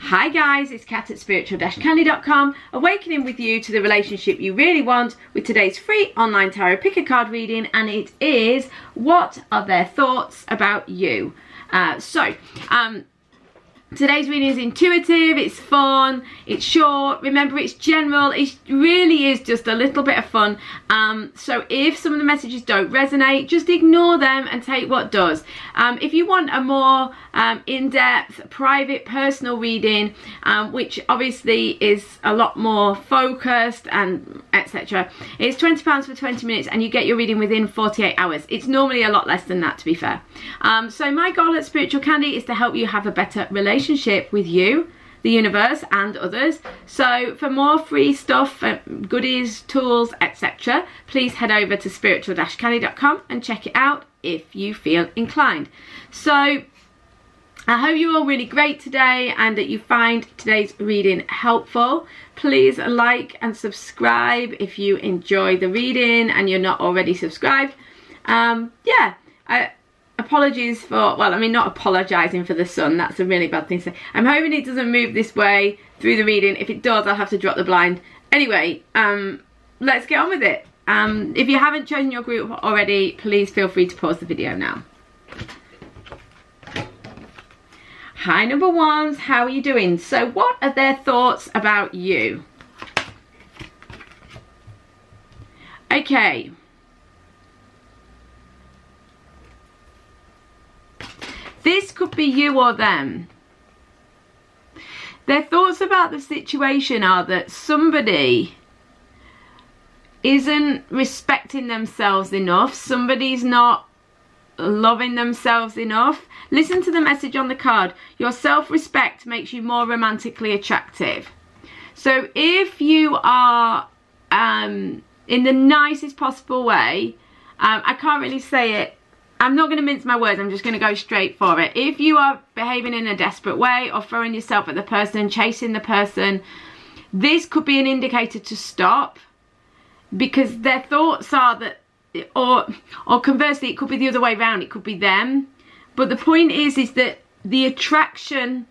Hi guys, it's Kat at spiritual-candy.com, awakening with you to the relationship you really want with today's free online tarot pick a card reading, and it is what are their thoughts about you. Today's reading is intuitive, it's fun, it's short, remember it's general, it really is just a little bit of fun. So if some of the messages don't resonate, just ignore them and take what does. If you want a more in-depth, private, personal reading, which obviously is a lot more focused and etc., it's £20 for 20 minutes and you get your reading within 48 hours. It's normally a lot less than that, to be fair. So my goal at Spiritual Candy is to help you have a better relationship with you, the universe and others. So for more free stuff, goodies, tools, etc., please head over to spiritual-candy.com and check it out if you feel inclined. So I hope you're all really great today and that you find today's reading helpful. Please like and subscribe if you enjoy the reading and you're not already subscribed. Apologies for, well, I mean, not apologising for the sun, that's a really bad thing to say. I'm hoping it doesn't move this way through the reading. If it does, I'll have to drop the blind. Anyway, let's get on with it. If you haven't chosen your group already, please feel free to pause the video now. Hi number ones, how are you doing? So what are their thoughts about you? Okay. This could be you or them. Their thoughts about the situation are that somebody isn't respecting themselves enough. Somebody's not loving themselves enough. Listen to the message on the card. Your self-respect makes you more romantically attractive. So if you are in the nicest possible way, I can't really say it. I'm not going to mince my words, I'm just going to go straight for it. If you are behaving in a desperate way or throwing yourself at the person, chasing the person, this could be an indicator to stop, because their thoughts are that, or conversely, it could be the other way around, it could be them. But the point is that the attraction,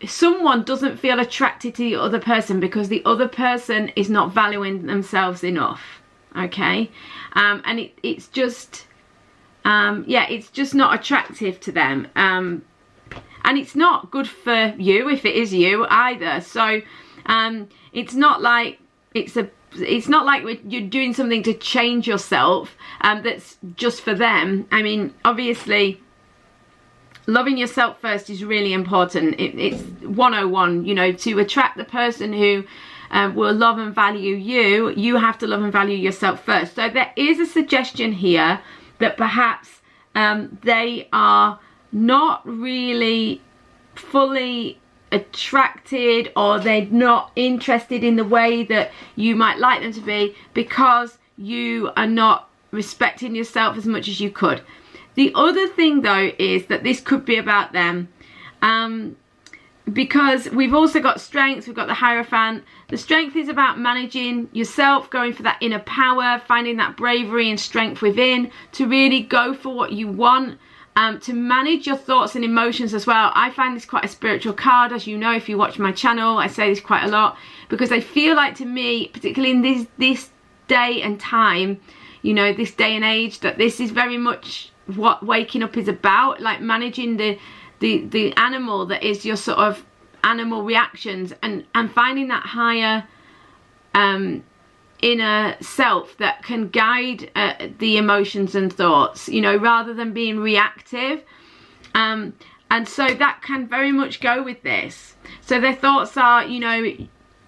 someone doesn't feel attracted to the other person because the other person is not valuing themselves enough. Okay, and it's just it's just not attractive to them, and it's not good for you if it is you either. So it's not like you're doing something to change yourself that's just for them. I mean, obviously loving yourself first is really important. It's 101, you know, to attract the person who will love and value you, you have to love and value yourself first. So there is a suggestion here that perhaps they are not really fully attracted, or they're not interested in the way that you might like them to be, because you are not respecting yourself as much as you could. The other thing though is that this could be about them, because we've also got strengths, we've got the Hierophant. The strength is about managing yourself, going for that inner power, finding that bravery and strength within to really go for what you want, to manage your thoughts and emotions as well. I find this quite a spiritual card, as you know if you watch my channel. I say this quite a lot because I feel like, to me, particularly in this day and time, you know, this day and age, that this is very much what waking up is about, like managing the animal that is your sort of animal reactions, and finding that higher inner self that can guide the emotions and thoughts, you know, rather than being reactive. And so that can very much go with this. So their thoughts are, you know,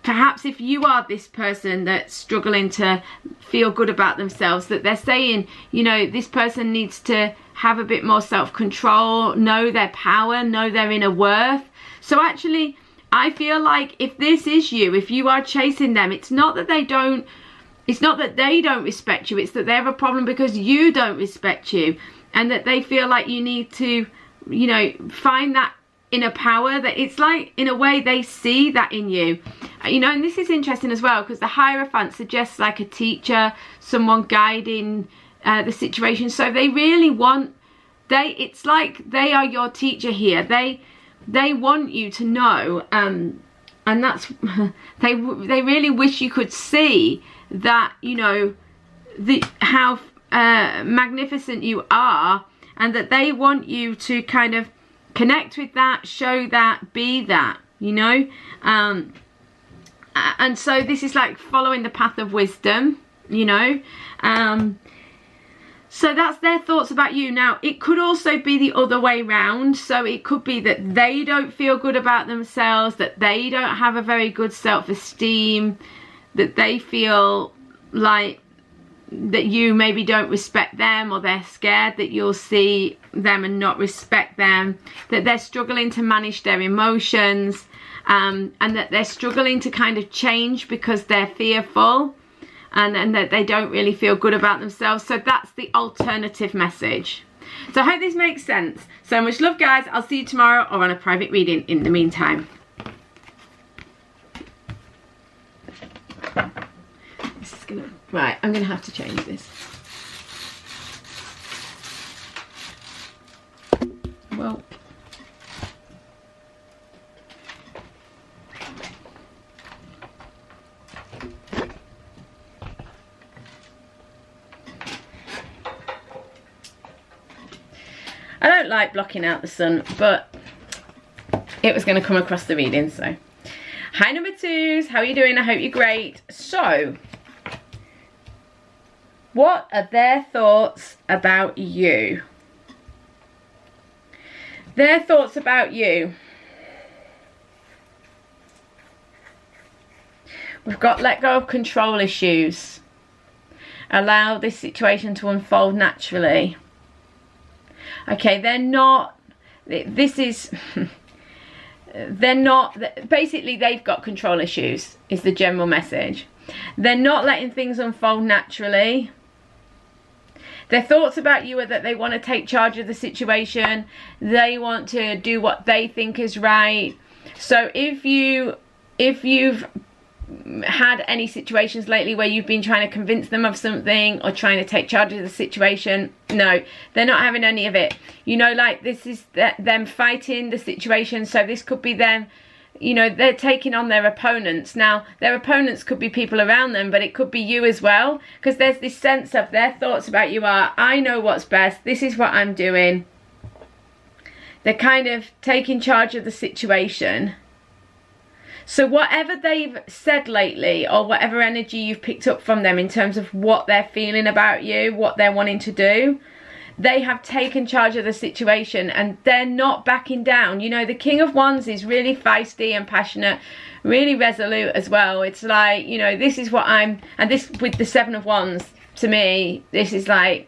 perhaps if you are this person that's struggling to feel good about themselves, that they're saying, you know, this person needs to have a bit more self-control, know their power, know their inner worth. So actually, I feel like if this is you, if you are chasing them, it's not that they don't respect you, it's that they have a problem because you don't respect you, and that they feel like you need to, you know, find that inner power, that it's like, in a way, they see that in you. You know, and this is interesting as well, because the Hierophant suggests like a teacher, someone guiding the situation. So they really want, it's like they are your teacher here. they want you to know, and that's they really wish you could see that, you know, how magnificent you are, and that they want you to kind of connect with that, show that, be that, you know. And so this is like following the path of wisdom, you know. So that's their thoughts about you. Now, it could also be the other way round. So it could be that they don't feel good about themselves, that they don't have a very good self-esteem, that they feel like that you maybe don't respect them, or they're scared that you'll see them and not respect them, that they're struggling to manage their emotions, and that they're struggling to kind of change because they're fearful, and that they don't really feel good about themselves. So that's the alternative message. So I hope this makes sense. So much love, guys. I'll see you tomorrow or on a private reading in the meantime. This is gonna... Right, I'm going to have to change this. Well... I don't like blocking out the sun, but it was going to come across the reading, so. Hi, number twos. How are you doing? I hope you're great. So, what are their thoughts about you? Their thoughts about you. We've got let go of control issues. Allow this situation to unfold naturally. Okay, they're not, this is, they're not, basically they've got control issues is the general message. They're not letting things unfold naturally. Their thoughts about you are that they want to take charge of the situation. They want to do what they think is right. So if you've had any situations lately where you've been trying to convince them of something or trying to take charge of the situation, no, they're not having any of it. You know, like this is them fighting the situation. So this could be them, you know, they're taking on their opponents. Now, their opponents could be people around them, but it could be you as well, because there's this sense of their thoughts about you are, I know what's best, this is what I'm doing. They're kind of taking charge of the situation. So whatever they've said lately, or whatever energy you've picked up from them in terms of what they're feeling about you, what they're wanting to do, they have taken charge of the situation and they're not backing down. You know, the King of Wands is really feisty and passionate, really resolute as well. It's like, you know, this is what I'm, and this with the Seven of Wands, to me, this is like,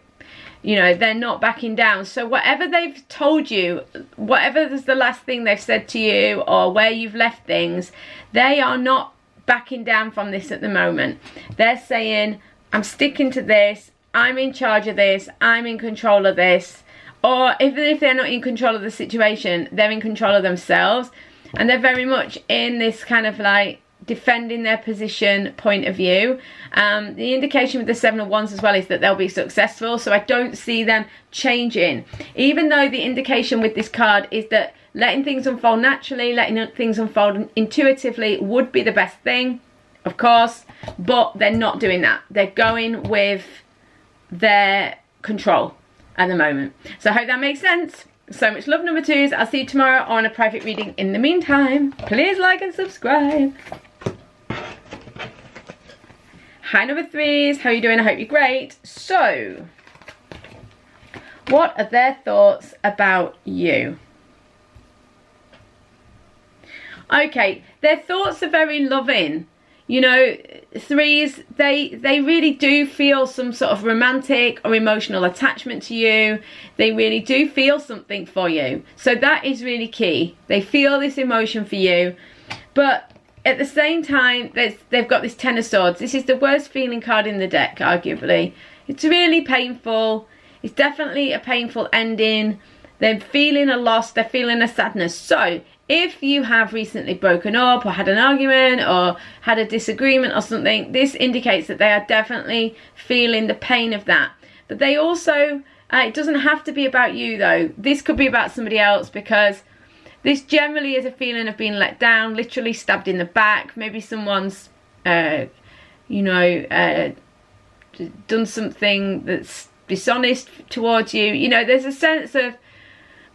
you know, they're not backing down. So whatever they've told you, whatever is the last thing they've said to you or where you've left things, they are not backing down from this at the moment. They're saying, I'm sticking to this, I'm in charge of this, I'm in control of this. Or even if they're not in control of the situation, they're in control of themselves. And they're very much in this kind of like defending their position point of view. The indication with the Seven of Wands as well is that they'll be successful, so I don't see them changing, even though the indication with this card is that letting things unfold naturally, letting things unfold intuitively would be the best thing, of course, but they're not doing that. They're going with their control at the moment. So I hope that makes sense. So much love, number twos. I'll see you tomorrow on a private reading. In the meantime, please like and subscribe. Hi, number threes. How are you doing? I hope you're great. So, what are their thoughts about you? Okay, their thoughts are very loving. You know, threes, they really do feel some sort of romantic or emotional attachment to you. They really do feel something for you. So that is really key. They feel this emotion for you. But at the same time, they've got this Ten of Swords. This is the worst feeling card in the deck, arguably. It's really painful. It's definitely a painful ending. They're feeling a loss. They're feeling a sadness. So if you have recently broken up or had an argument or had a disagreement or something, this indicates that they are definitely feeling the pain of that. But they also, it doesn't have to be about you though. This could be about somebody else, because This generally is a feeling of being let down, literally stabbed in the back. Maybe someone's, you know, done something that's dishonest towards you. You know, there's a sense of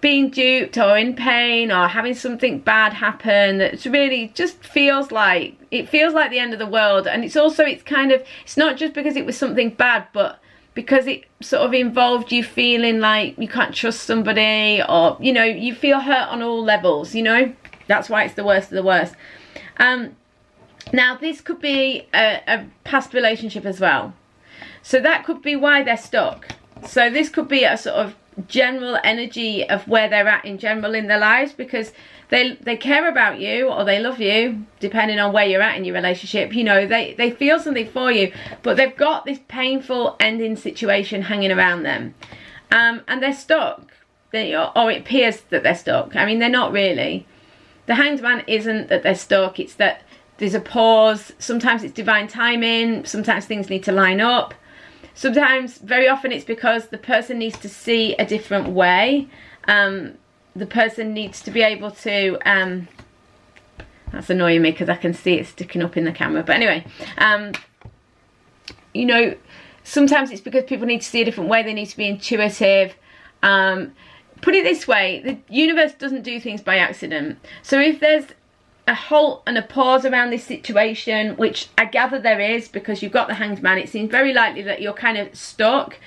being duped or in pain or having something bad happen that really just feels like, it feels like the end of the world. And it's also, it's kind of, it's not just because it was something bad, but because it sort of involved you feeling like you can't trust somebody, or, you know, you feel hurt on all levels, you know. That's why it's the worst of the worst. Now, this could be a past relationship as well. So that could be why they're stuck. So this could be a sort of general energy of where they're at in general in their lives, because they care about you, or they love you, depending on where you're at in your relationship. You know, they feel something for you, but they've got this painful ending situation hanging around them, and they're stuck. Or it appears that they're stuck. I mean, they're not really. The Hanged Man isn't that they're stuck, it's that there's a pause. Sometimes it's divine timing, sometimes things need to line up. Sometimes, very often, it's because the person needs to see a different way. The person needs to be able to, that's annoying me because I can see it sticking up in the camera. But anyway, you know, sometimes it's because people need to see a different way. They need to be intuitive. Put it this way, the universe doesn't do things by accident. So if there's a halt and a pause around this situation, which I gather there is because you've got the Hanged Man, it seems very likely that you're kind of stuck.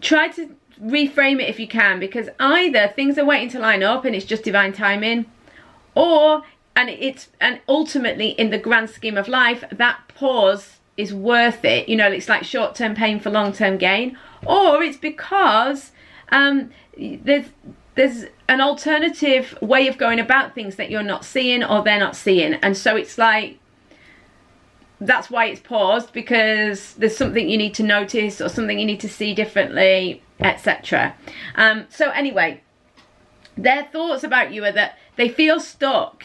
Try to reframe it if you can, because either things are waiting to line up and it's just divine timing, or and ultimately in the grand scheme of life, that pause is worth it. You know, it's like short-term pain for long-term gain. Or it's because there's an alternative way of going about things that you're not seeing, or they're not seeing, and so it's like, that's why it's paused, because there's something you need to notice or something you need to see differently, etc. So anyway, their thoughts about you are that they feel stuck.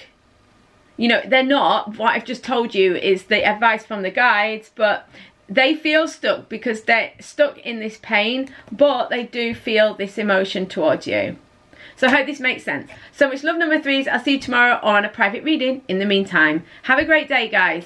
You know, they're not. What I've just told you is the advice from the guides, but they feel stuck because they're stuck in this pain, but they do feel this emotion towards you. So I hope this makes sense. So much love, number 3s. I'll see you tomorrow on a private reading. In the meantime, have a great day, guys.